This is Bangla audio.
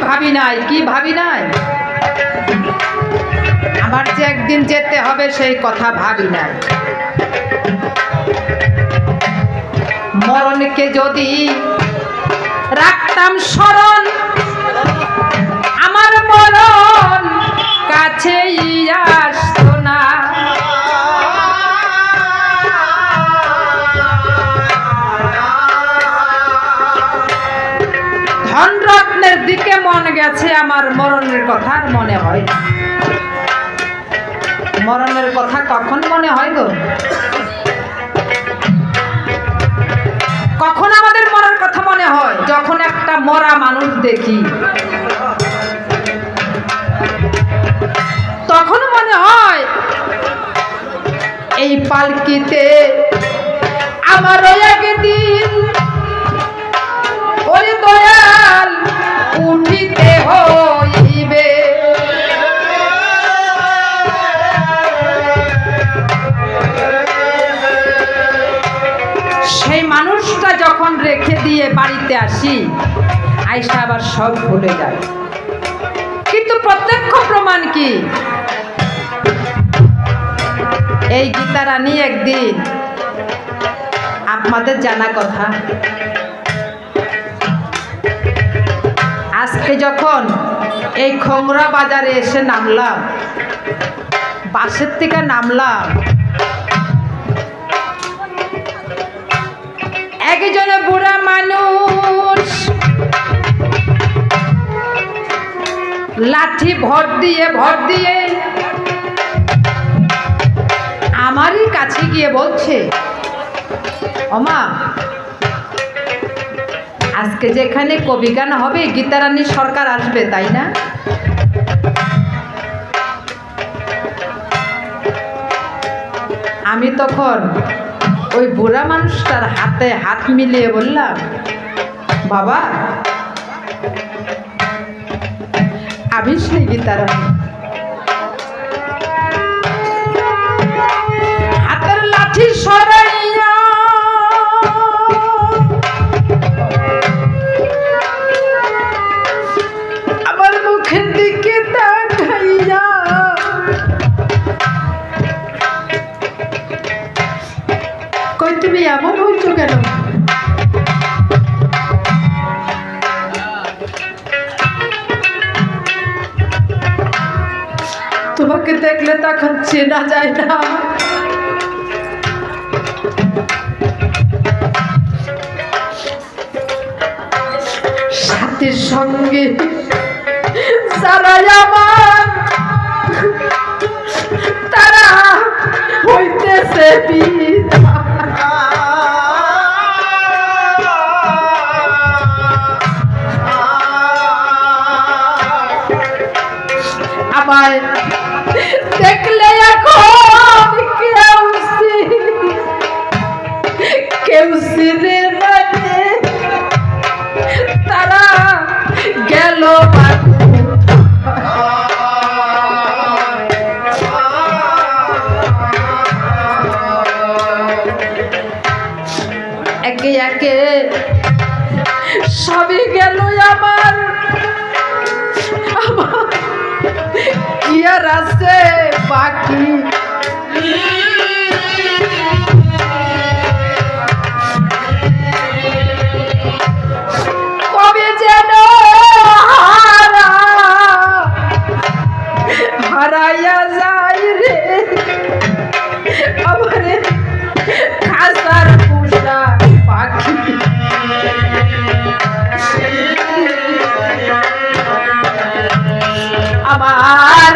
ভাবি নাই, কি ভাবি নাই, আমার যে একদিন যেতে হবে সেই কথা ভাবি নাই। মরণকে যদি রাখতাম স্মরণ, আমার মরণ কাছেই আসতো না। ধনরত্নের দিকে মন গেছে, আমার মরণের কথা আর মনে হয় না। মরণের কথা কখন মনে হয় গো? কখন আমাদের মরার কথা মনে হয়? যখন একটা মরা মানুষ দেখি, তখন মনে হয় এই পালকিতে আমার একদিন ওরে দয়াল উঠিতে হইবে। সেই মানুষটা যখন রেখে দিয়ে বাড়িতে আসি, আয়সা আবার সব ভুলে যায়। কিন্তু প্রত্যক্ষ প্রমাণ কি? এই গীতা রানী একদিন, আপনাদের জানা কথা, আজকে যখন এই খোমরা বাজারে এসে নামলাম, বাসের থেকে নামলাম, একজনে বুড়া মানুষ লাঠি ভর দিয়ে আমারই কাছে গিয়ে বলছে, ওমা আজকে যেখানে কবি গান হবে, গীতারানী সরকার আসবে, তাই না? আমি তখন ওই বুড়া মানুষটার হাতে হাত মিলিয়ে বললাম, বাবা আমি সেই গীতারানী। হাতের লাঠি সরাইয়া আমার মুখের দিকে তাকাইয়া কই, তুমি এমন হইছো কেন? তোমাকে দেখলে তখন চেনা যায় না। সাথে সঙ্গে যারা আমার, তারা হইতেছে আমায় দেখলে এখন কেউ চিনে না, তারা গেল একে একে সবই গেল আমার। কি আর আছে বাকি? কবে যেন হারাইয়া যায় রে আমারে খাসার পোষা পাখি। আমার